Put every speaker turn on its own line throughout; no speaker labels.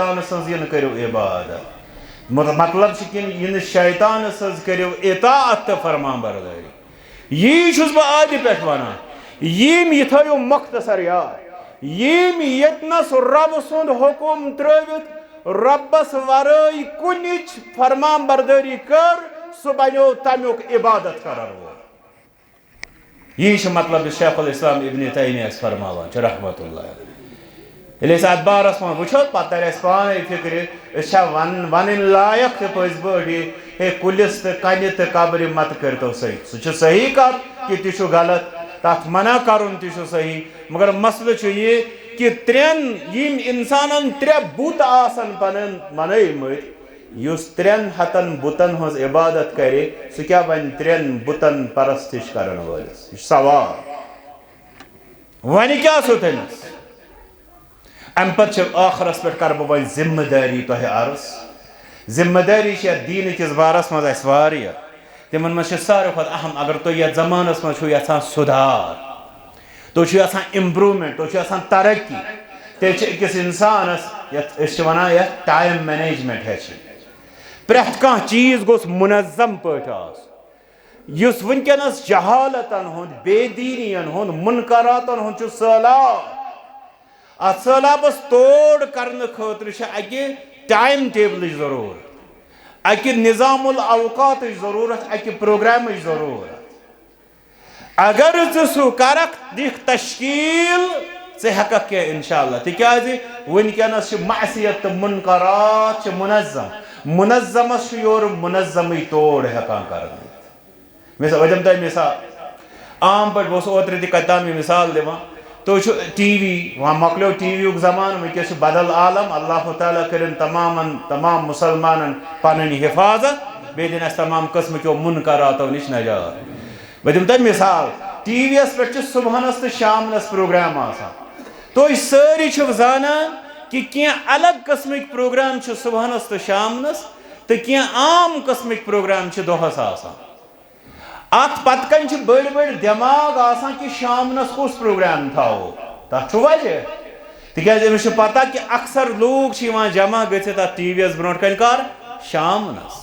شیطان سن کرو عبادت مطلب کہ شیطان سن کرو اطاعت تو فرمان برداری یہ چھس بہ آدِ پہ ونان یم یہ تھو مختصر یاد یم یتنس رب سند حکم تروت ربس ورٲے کنچ فرمان برداری کر سہ بنو تمیک عبادت کرن وول یہ مطلب شیخ الاسلام ابن تیمیہ فرماوان رحمۃ اللہ یل ات بارس من وچو پتہ تر اس پانے فکر ون لائق تو پز پی ہے کلس تو کنہ تو قبر مت کرتو صحیح سہ صحیح کت کہ تہ غلط تک منع کرن تہ صحیح مگر مسئلہ یہ کہ ترین یم انسانن ترے بت آسن پنن منٲیمٕتۍ یُس ترین ہتن بتن ہز عبادت کرے سہ کیا بن ترین بتن پرستش کرن وٲلِس یہ سوال ون کیا سو تمس ام پتہ آخرس پہ کر بہ وۄنۍ ذمہ داری تہ عرض ذمہ داری دین کس بارس مز اس واریاہ تمن مز ساروی کھۄتہٕ اہم اگر تُہۍ یتھ زمانس مز چھو یژھان سُدھار تُہۍ چھو یژھان امپرومنٹ تُہۍ چھو یژھان ترقی تیٚلہِ چھِ أکِس انسانس یتھ أسۍ چھِ ونان یتھ ٹایم مینیجمنٹ ہیٚچھِنۍ پرٛٮ۪تھ کانٛہہ چیٖز گوٚژھ منظم پٲٹھۍ آسُن یُس وٕنکیٚنس جہالتن ہُنٛد بے دیٖنین ہُنٛد منکراتن ہُنٛد چھُ سہلاب ات سہلابس توڑ کرنے خاطر چھ اکہ ٹائم ٹیبلچ ضرورت اکہ نظام الاوقات ضرورت اکہ پروگرام ضرورت اگر سہ کرک دکھ تشکیل ہیکک کی انشاءاللہ تکیاز ونکس معصیت تو منکرات منظمس یور منظمی توڑ ہیکان کرن وجم تہ مثال عام پہ بہت اوترے تہ کتام مثال دِوان تُہۍ چھُ ٹی وی وۄنۍ مۄکلیو ٹی وی یُک زمانہٕ وٕنکٮ۪س چھُ بدل عالم اللہ تعالیٰ کٔرِنۍ تمام مسلمانن پنٕنۍ حفاظت بیٚیہِ دِنۍ اَسہِ تمام قٕسمٕکیو منکراتو نِش نجات بہٕ دِمہٕ تۄہہِ مثال ٹی وی یس پٮ۪ٹھ چھُ صبحنس تہٕ شامنس پروگرام آسان تُہۍ سٲری چھِو زانان کہ کینٛہہ الگ قٕسمٕکۍ پروگرام چھِ صبحنس تہٕ شامنس تہٕ کینٛہہ عام قٕسمٕکۍ پروگرام چھِ دۄہس آسان ات پتہ کن بڑ بڑ دماغ آسان کہ شامنس کس پروگرام تھاو تک وجہ تکیاز امس پتہ کہ اکثر لوگ جمع گھت ات ٹی وی یس برو کن کر شامنس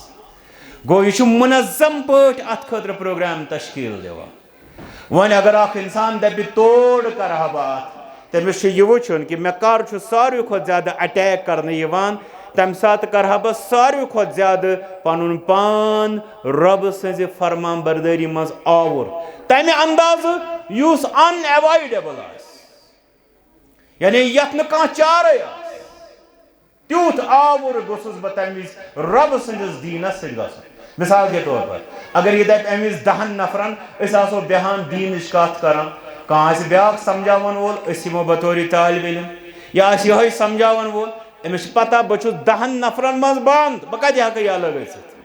گو یہ منظم پٲٹھۍ ات خاطر پروگرام تشکیل دِوان ون اگر اخ انسان دپہ توڑ کرہا بات تمس یہ وچھن کہ مے کر ساروی کھۄتہٕ زیادہ اٹیک کرنے یوان تمہ سات کرہا بہ ساروی کھۄتہٕ زیادہ پنن پان رب سٕنزِ فرمان برداری مز آور تمہ انداز یُس ان ایوائڈیبل یعنی یتھ نہٕ کانٛہہ چارے تیوت آور گوٚژھُس بہ تمہ وز رب سٕنٛدِس دیٖنس سۭتۍ گژھُن مثال کے طور پر اگر یہ دپہ امہ وز 10 نفرن أسۍ آسو بیہان دیٖنٕچ کتھ کران کانٛہہ آسہِ بیاکھ سمجھاون وول أسۍ یِمو بطور طالب علم یا آسہِ یِہوٚے سمجھاون وول امس پتہ بہ 10 نفرن مز بند بہ کتہ ہیکہ یلہ گژھِتھ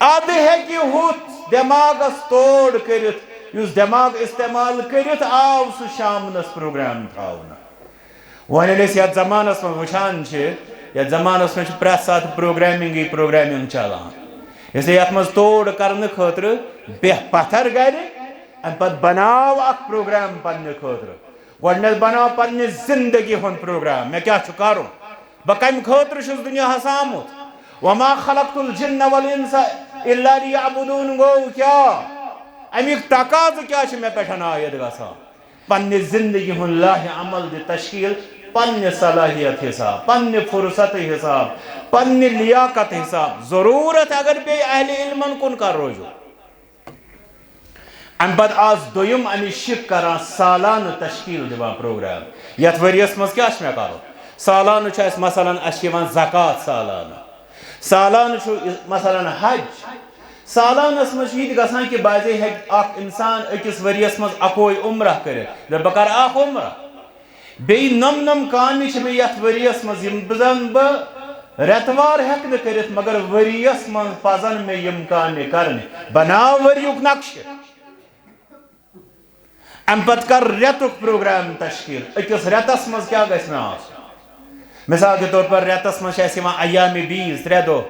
ادٕ ہیکہ ہُتھ دماغس توڑ کٔرِتھ یُس دماغ استعمال کٔرِتھ آو سُہ شامنس پروگرام تھاونہٕ وۄنۍ ییٚلہِ أسۍ یتھ زمانس منٛز وٕچھان چھِ یتھ زمانس منٛز چھِ پرٛٮ۪تھ ساتہٕ پروگرامنگ چلان اسلیے یتھ منٛز توڑ کرنہٕ خٲطرٕ بیٚہہ پتھر گرِ امہِ پتہٕ بناو اکھ پروگرام پننہِ خٲطرٕ گۄڈٕنیتھ بناو پننہِ زندگی ہُنٛد پروگرام مےٚ کیاہ چھُ کرُن بہ کمہ خاطر چھُس دُنیاہس آمُت وما خلقت الجن والانس الا ليعبدون گو کیا امیُک تقاضہٕ کیا چھُ مےٚ پٮ۪ٹھ عائد گژھان پننہِ زندگی ہُنٛد لاہِ عمل دِ تشکیل پننہِ صلاحیت حساب پننہِ فرصت حساب پننہِ لیاقت حساب ضرورت اگر بیٚیہِ اہل علمن کُن کر روزو ام پتہٕ آز دوٚیِم امِچ شِک کران سالانہٕ تشکیل دِوان پروگرام یتھ ؤریس منٛز کیاہ چھُ مےٚ کرُن سالانہ چھُ اَسہِ مثلاً اَسہِ چھِ یِوان زکات سالانہ چھُ مثلاً حج سالانس منٛز چھُ یہِ تہِ گژھان کہ بازے ہیٚکہِ اکھ انسان أکِس ؤریس منٛز اکوے عمرہ کٔرِتھ دپ بہٕ کرٕ اکھ عمرہ بیٚیہِ نم کامہِ چھِ مےٚ یتھ ؤریس منٛز یِم زن بہٕ رٮ۪تہٕ وار ہیٚکہٕ نہٕ کٔرِتھ مگر ؤریس منٛز پزن مےٚ یِم کامہِ کرنہِ بناو ؤریُک نقشہٕ ام پتہٕ کر رٮ۪تُک پروگرام تشکیل أکِس رٮ۪تس منٛز کیاہ گژھِ مےٚ آسُن مثال کے طور پر رٮ۪تس منٛز چھِ اَسہِ یِوان ایامِ بیٖز 3 دۄہ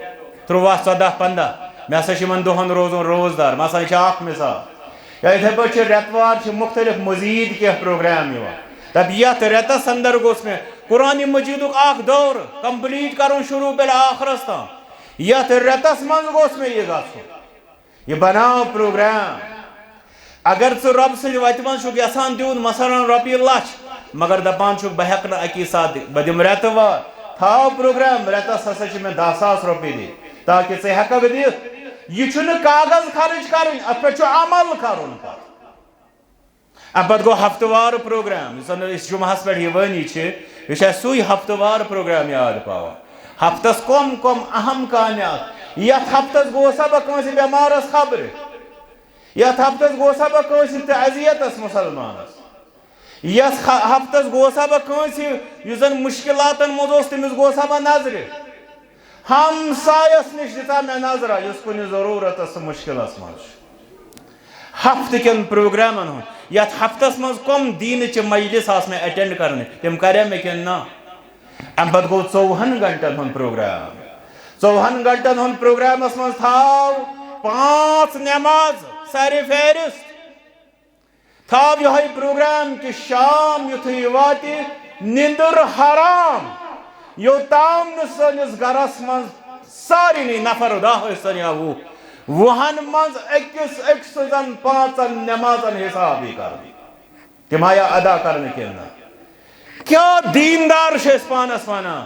13 14 15 مےٚ ہسا چھِ یِمن دۄہن روزُن روزدار مثلاً چھِ اکھ مثال یا یِتھے پٲٹھۍ چھِ رٮ۪تہٕ وار چھِ مختلف مزیٖد کینٛہہ پروگرام یِوان دپ یتھ رٮ۪تس اندر گوٚژھ مےٚ قرآن مجید اخ دور کمپلیٹ کرن شروع پہ آخرس تام یت رتس من گوس میں یہ گھن یہ بناو پروگرام اگر ثہ رب سند وتہ من چھک یژھان دیون مثلاً رۄپیہِ لچھ مگر دپان چھک بہ ہیکہ نہٕ اکی ساتھ بہ دم ریتہ وار تھاو پروگرام رتس ہسا چھ مے 10,000 رۄپیہِ دِنۍ تاکہ ژٕ ہیککھ دِتھ یہ چھُنہٕ کاغذ خرچ کرٕنۍ اتھ پٮ۪ٹھ چھُ عمل کرُن ام پتہٕ گوٚو ہفتہٕ وار پروگرام یُس زن أسۍ جمعہس پٮ۪ٹھ یوٲنی چھِ یہ چھُ اَسہِ سُے ہفتہٕ وار پروگرام یاد پاوان ہفتس کم اہم کامہِ یتھ ہفتس گوسا بہ کٲنٛسہِ بٮ۪مارس خبرِ یتھ ہفتس گوسا بہ کٲنٛسہِ تعزیتس مسلمانس یس ہفتس گوسا بہ کٲنٛسہِ یُس زن مشکلاتن منٛز اوس تٔمِس گوسا بہ نظرِ ہمسایس نش دِژا مےٚ نظرا یُس کُنہِ ضروٗرتس تہٕ مشکلس منٛز چھُ ہفتہٕ کٮ۪ن پروگرامن ہُنٛد یتھ ہفتس منٛز کم دیٖنٕچہِ مجلس آس مےٚ اٹینڈ کرنہِ تِم کرے مےٚ کِنہٕ نہ ام پتہٕ گوٚو 24 گنٹن ہُنٛد پروگرام 24 گنٹن ہُنٛد پروگرامس منٛز تھاو 5 نٮ۪ماز سرِ فہرست تھاو یِہوٚے پروگرام کہ شام یُتھُے واتہِ نِندٕر حرام یوٚتام نہٕ سٲنِس گرس منٛز سارنٕے نفر 10 ٲسۍتن یا 20 وُہن منٛز أکِس سٕنٛزن 5 نٮ۪مازن حسابٕے کرنہِ تِم آیا ادا کرنہٕ کِنہٕ نہ کیٛاہ دیندار چھِ أسۍ پانس ونان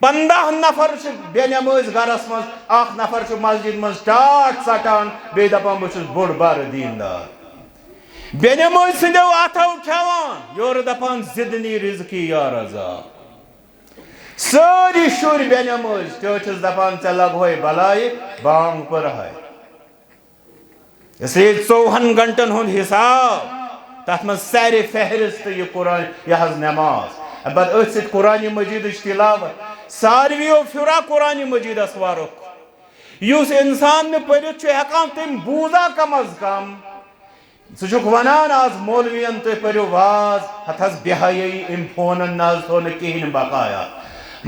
15 نفر چھِ بے نٮ۪مٲزۍ گرس منٛز اکھ نفر چھُ مسجد منٛز ٹاٹھ ژٹان بیٚیہِ دپان بہٕ چھُس بوٚڑ بارٕ دیندار بے نٮ۪مٲزۍ سٕنٛدیو اتھو کھٮ۪وان یورٕ دپان زِدنی رزقی یا رزاق سٲری شُرۍ بے نٮ۪مٲزۍ ٹٲٹھِس دپان ژےٚ لگہوے بلایہِ بانگ پٔرہاے اس لیے 24 گنٹن ہُنٛد حساب تتھ منٛز سرِ فہرست یہ قرآن یہ حظ نٮ۪ماز پتہٕ أتھۍ سۭتۍ قرآن مجیدٕچ تلاوت ساروِیو پھِرا قرآن مجیدس وارُک یُس انسان نہٕ پٔرِتھ چھُ ہٮ۪کان تٔمۍ بوٗزا کم از کم ژٕ چھُکھ ونان آز مولوین تُہۍ پٔرِو واز ہتھ حظ بے حیٲیی أمۍ فونن نہ حظ تھوٚو نہٕ کِہیٖنۍ بقایا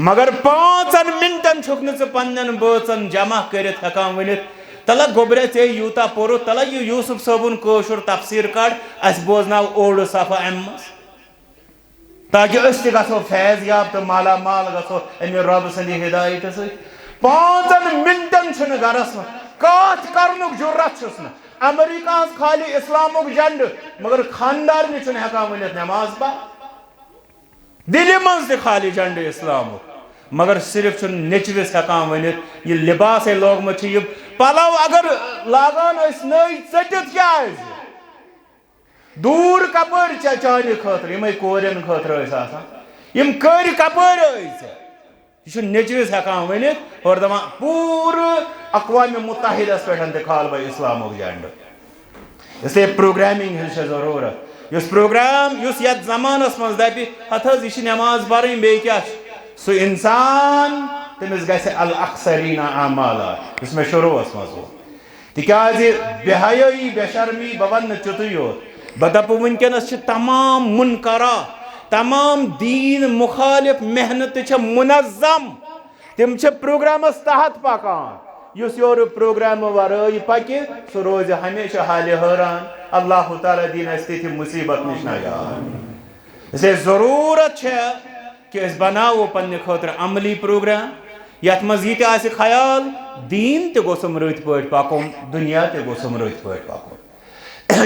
مگر 5 منٹن چھُکھ نہٕ ژٕ پننٮ۪ن بٲژن جمع کٔرِتھ ہٮ۪کان ؤنِتھ تلہ گوٚبرے ژےٚ یوٗتاہ پوٚرُتھ تلہ یہِ یوٗسف صٲبُن کٲشُر تفسیٖر کڑ اَسہِ بوزناو اوٚڑ صفحہ امہِ منٛز تاکہ أسۍ تہِ گژھو فیض یاب تہٕ مالا مال گژھو امہِ رۄبہٕ سٕنٛدِ ہدایتہٕ سۭتۍ 5 منٹن چھُنہٕ گرس منٛز کتھ کرنُک جُرت چھُس نہٕ امریکہس خالی اسلامُک جنڈٕ مگر خاندارنہِ چھُنہٕ ہٮ۪کان ؤنِتھ نٮ۪ماز پہ دِلہِ منٛز تہِ خالی جنڈٕ اسلامُک مگر صرف چھُنہٕ نیٚچوِس ہٮ۪کان ؤنِتھ یہِ لِباسے لوگمُت چھُ یہِ پلو اگر لاگان ٲسۍ نٔے ژٔٹِتھ کیٛازِ دوٗر کپٲرۍ ژےٚ چانہِ خٲطرٕ یِمے کورٮ۪ن خٲطرٕ ٲسۍ آسان یِم کٔرۍ کپٲرۍ ٲسۍ ژےٚ یہ چھُنہٕ نیٚچوِس ہٮ۪کان ؤنِتھ اور دپان پوٗرٕ اقوامِ مُتحدس پٮ۪ٹھ تہِ کھالہٕ بہٕ اسلامُک جنڈٕ اس لیے پروگرامِنٛگ ہٕنٛز چھےٚ ضروٗرت یُس پروگرام یُس یتھ زمانس منٛز دپہِ ہتھ حظ یہِ چھِ نٮ۪ماز پرٕنۍ بیٚیہِ کیٛاہ چھُ سُہ انسان تٔمِس گژھِ الاکثریٖنہ اعمالا یُس مےٚ شروٗعس منٛز ووٚن تِکیٛازِ بے حیٲیی بے شرمی بہٕ ونہٕ نہٕ تیُتُے یوت بہٕ دپہٕ وٕنکٮ۪نس چھِ تمام مُنکرات تمام دیٖن مُخالف محنتہٕ چھےٚ مُنظم تِم چھِ پروگرامس تحت پکان یُس یورٕ پروگرامہٕ ورٲے پکہِ سُہ روزِ ہمیشہ حالہِ حٲران اللہ تعالیٰ دِیِن اَسہِ تِتھِ مُصیبت نِش نجات اس لیے ضروٗرت چھےٚ کہ أسۍ بناوو پننہِ خٲطرٕ عملی پروگرام یتھ منٛز یہِ تہِ آسہِ خیال دیٖن تہِ گوٚژھُم رٕتۍ پٲٹھۍ پکُن دُنیا تہِ گوٚژھُم رٕتۍ پٲٹھۍ پکُن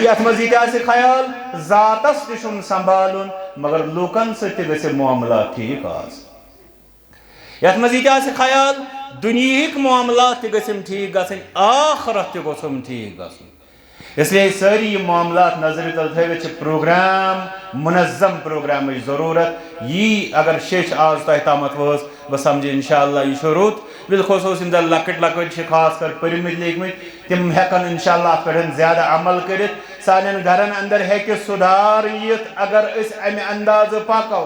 یتھ منٛز یہِ تہِ آسہِ خیال ذاتس تہِ چھُم سنبھالُن مگر لوٗکن سۭتۍ تہِ گژھِ معاملات ٹھیٖک آسٕنۍ یتھ منٛز یہِ تہِ آسہِ خیال دُنیہٕکۍ معاملات تہِ گٔژھِم ٹھیٖک گژھٕنۍ آخرت تہِ گوٚژھُم ٹھیٖک گژھُن اس لیے سٲری یِم معاملات نظرِ تل تھٲوِتھ چھِ پروگرام منظم پروگرامٕچ ضروٗرت یی اگر شیٚچھ آز تۄہہِ تامتھ وٲژ بہٕ سمجھٕ انشاء اللہ یہِ چھُ رُت بالخصوٗص یِم زن لۄکٕٹۍ لۄکٕٹۍ چھِ خاص کر پٔرمٕتۍ لیکھمٕتۍ تِم ہٮ۪کن انشاء اللہ اتھ پٮ۪ٹھ زیادٕ عمل کٔرِتھ سانٮ۪ن گرن انٛدر ہٮ۪کہِ سُدھار یِتھ اگر أسۍ امہِ اندازٕ پکو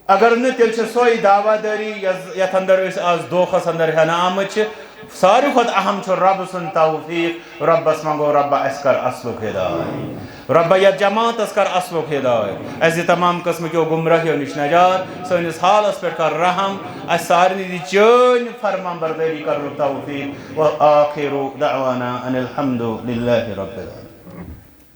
اگر نہٕ تیٚلہِ چھِ سۄے دعوا دٲری یتھ انٛدر أسۍ آز دھوکھس انٛدر ہٮ۪نہٕ آمٕتۍ چھِ ساروی کھۄتہٕ اہم چھُ رۄبہٕ سُنٛد توفیٖق رۄبس منٛگو رۄبا اَسہِ کر اصلُک ہدایت رۄبا یتھ جماعتس کر اصلُک ہدایت اَسہِ دِ تمام قٕسمہٕ کیو گمراہیو نِش نجات سٲنِس حالس پٮ۪ٹھ کر رحم اَسہِ سارنٕے دِ چٲنۍ فرمان بردٲری کرنُک توفیٖق وآخِرُ دعوانا ان الحمدُ للہ رب العالمین.